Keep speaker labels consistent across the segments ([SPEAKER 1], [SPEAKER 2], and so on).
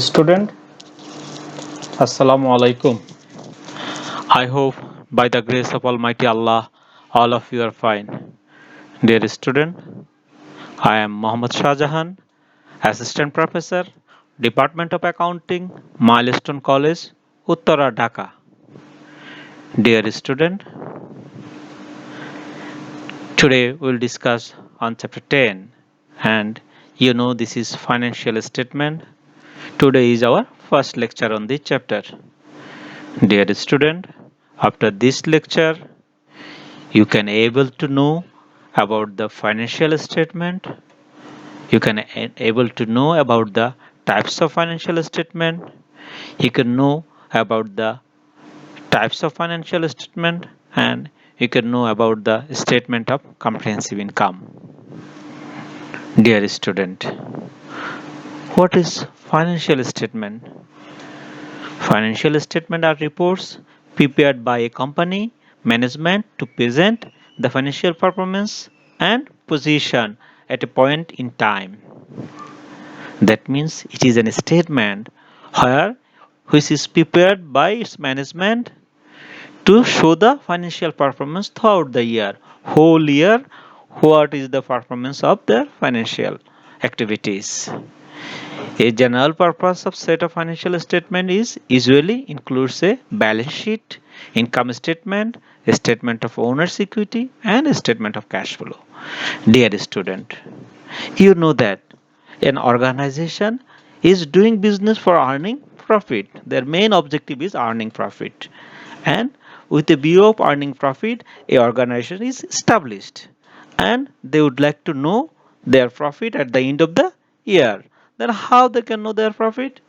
[SPEAKER 1] Student, Assalamu alaikum. I hope by the grace of Almighty Allah, all of you are fine. Dear student, I am Mohammad Shahjahan, Assistant Professor, Department of Accounting, Milestone College, Uttara, Dhaka. Dear student, today we will discuss on chapter 10 and this is financial statement. Today is our first lecture on this chapter. Dear student, after this lecture, you can able to know about the financial statement. You can able to know about the types of financial statement. You can know about the types of financial statement, and you can know about the statement of comprehensive income. Dear student, what is financial statement? Financial statement are reports prepared by a company management to present the financial performance and position at a point in time. That means it is a statement where which is prepared by its management to show the financial performance throughout the year, whole year, what is the performance of their financial activities. A general purpose of set of financial statement is usually includes a balance sheet, income statement, a statement of owner's equity, and a statement of cash flow. Dear student, you know that an organization is doing business for earning profit. Their main objective is earning profit. And with a view of earning profit, a organization is established and they would like to know their profit at the end of the year. Then how they can know their profit?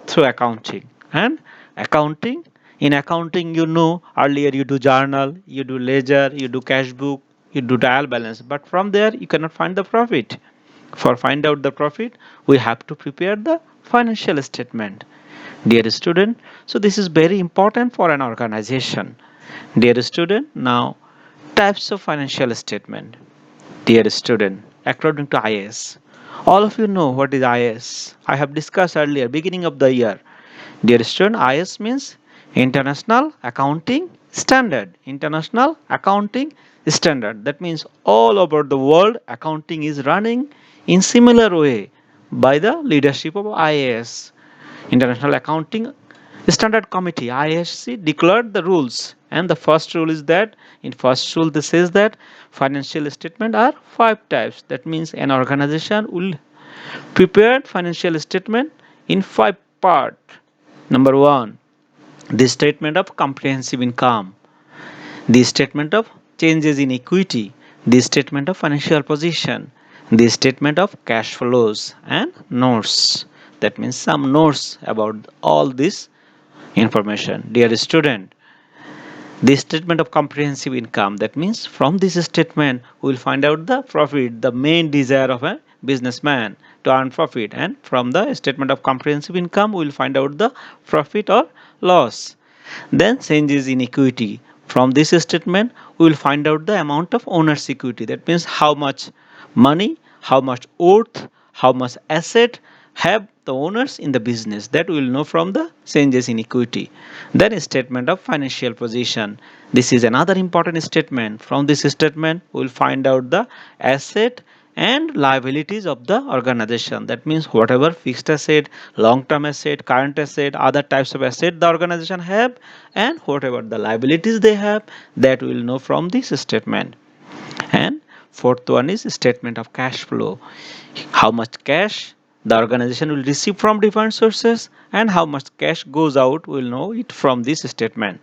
[SPEAKER 1] Through accounting. And accounting, in accounting, earlier you do journal, you do ledger, you do cash book, you do trial balance, but from there you cannot find the profit. For find out the profit, we have to prepare the financial statement. Dear student, so this is very important for an organization. Dear student, now types of financial statement. Dear student, according to IAS, all of you know what is IAS. I have discussed earlier, beginning of the year. Dear student, IAS means International Accounting Standard. International Accounting Standard. That means all over the world, accounting is running in similar way by the leadership of IAS. International Accounting Standard Committee IASC declared the rules, and the first rule is that in first rule this says that financial statement are five types. That means an organization will prepare financial statement in five part. Number one, the statement of comprehensive income, the statement of changes in equity, the statement of financial position, the statement of cash flows, and notes. That means some notes about all this information. Dear student, the statement of comprehensive income, that means from this statement we will find out the profit, the main desire of a businessman to earn profit, and from the statement of comprehensive income we will find out the profit or loss. Then changes in equity, from this statement we will find out the amount of owner's equity, that means how much money, how much worth, how much asset have the owners in the business, that we will know from the changes in equity. Then a statement of financial position, this is another important statement. From this statement we will find out the asset and liabilities of the organization, that means whatever fixed asset, long term asset, current asset, other types of asset the organization have, and whatever the liabilities they have, that we will know from this statement. And fourth one is statement of cash flow, how much cash the organization will receive from different sources and how much cash goes out, we will know it from this statement.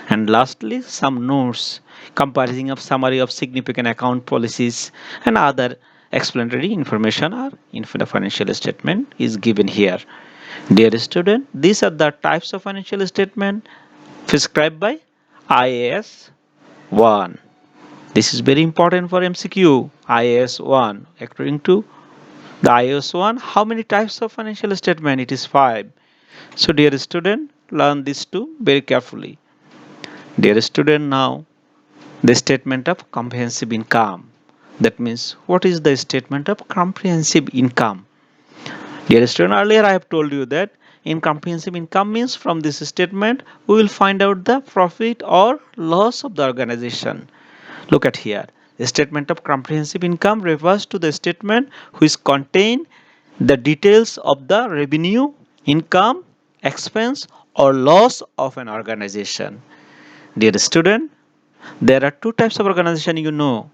[SPEAKER 1] And lastly, some notes comprising of summary of significant account policies and other explanatory information are in the financial statement is given here. Dear student, these are the types of financial statement prescribed by IAS 1. This is very important for MCQ. IAS 1. According to the IAS 1, how many types of financial statement? It is 5. So dear student, learn this too very carefully. Dear student, now the statement of comprehensive income. That means what is the statement of comprehensive income? Dear student, earlier I have told you that in comprehensive income means from this statement we will find out the profit or loss of the organization. Look at here. The statement of comprehensive income refers to the statement which contain the details of the revenue, income, expense or loss of an organization. Dear student, there are two types of organization you know.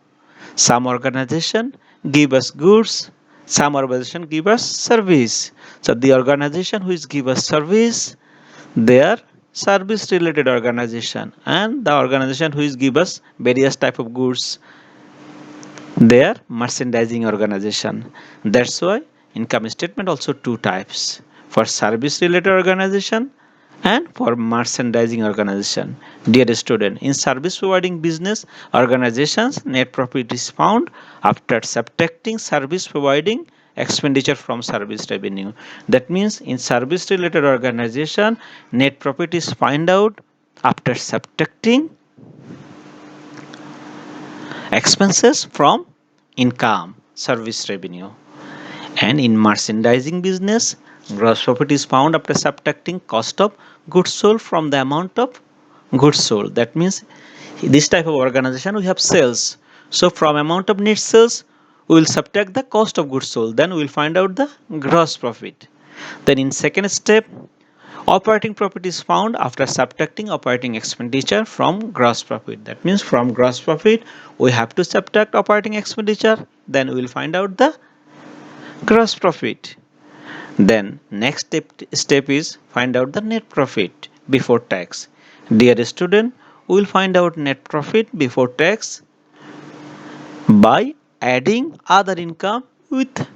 [SPEAKER 1] Some organization give us goods, some organization give us service. So the organization which give us service, they are service related organization, and the organization which give us various type of goods, they are merchandising organization. That's why income statement also two types, for service related organization and for merchandising organization. Dear student, in service providing business organizations, net profit is found after subtracting service providing expenditure from service revenue. That means in service related organization, net profit is found out after subtracting expenses from income, service revenue. And in merchandising business, gross profit is found after subtracting cost of goods sold from the amount of goods sold. That means this type of organization we have sales. So from amount of net sales, we will subtract the cost of goods sold. Then we will find out the gross profit. Then in second step, operating profit is found after subtracting operating expenditure from gross profit. That means from gross profit, we have to subtract operating expenditure. Then we will find out the gross profit. Then next step is find out the net profit before tax. Dear student, we will find out net profit before tax by adding other income with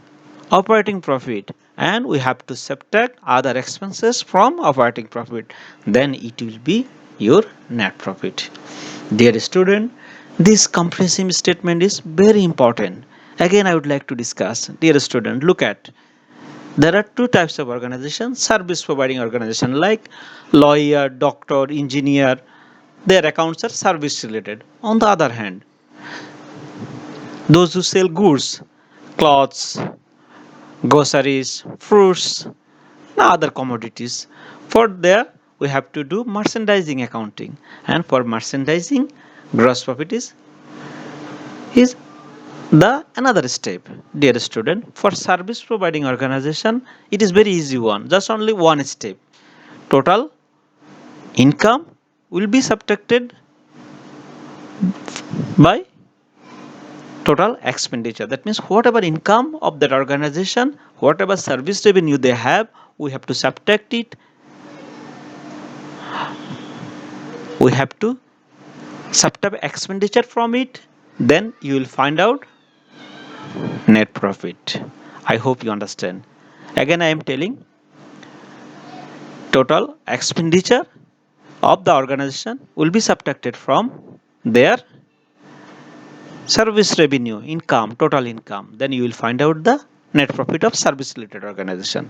[SPEAKER 1] operating profit, and we have to subtract other expenses from operating profit. Then it will be your net profit. Dear student, this comprehensive statement is very important. Again, I would like to discuss. Dear student, look at, there are two types of organization: service providing organization like lawyer, doctor, engineer. Their accounts are service related. On the other hand, those who sell goods, clothes, groceries, fruits, and other commodities. For there, we have to do merchandising accounting, and for merchandising, gross profit is the another step. Dear student, for service providing organization, it is very easy one. Just only one step. Total income will be subtracted by total expenditure. That means whatever income of that organization, whatever service revenue they have, we have to subtract it. We have to subtract expenditure from it. Then you will find out net profit. I hope you understand. Again, I am telling, total expenditure of the organization will be subtracted from their service revenue, income, total income. Then you will find out the net profit of service related organization.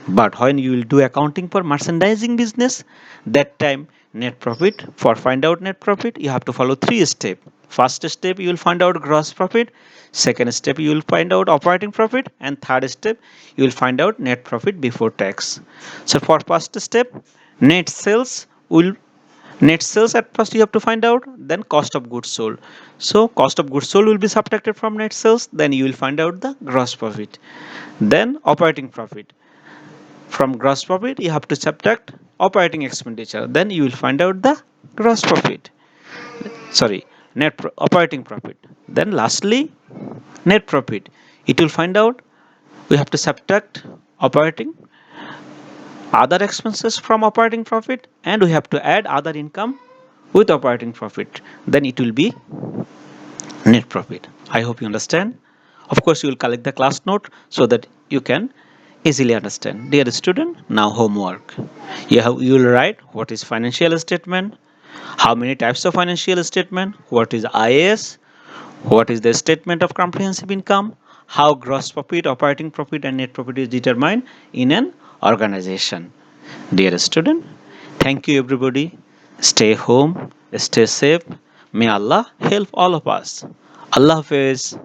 [SPEAKER 1] But when you will do accounting for merchandising business, that time net profit, for find out net profit, you have to follow three steps. First step, you will find out gross profit. Second step, you will find out operating profit. And third step, you will find out net profit before tax. So for first step, net sales will net sales at first you have to find out, then cost of goods sold. So cost of goods sold will be subtracted from net sales, then you will find out the gross profit. Then operating profit, from gross profit you have to subtract operating expenditure, then you will find out the gross profit, sorry, operating profit. Then lastly, net profit, it will find out, we have to subtract operating other expenses from operating profit, and we have to add other income with operating profit, then it will be net profit. I hope you understand. Of course, you will collect the class note so that you can easily understand. Dear student, now homework. You will write what is financial statement, how many types of financial statement, what is IAS, what is the statement of comprehensive income, how gross profit, operating profit and net profit is determined in an organization. Dear student, thank you everybody. Stay home, stay safe. May Allah help all of us. Allah Hafiz.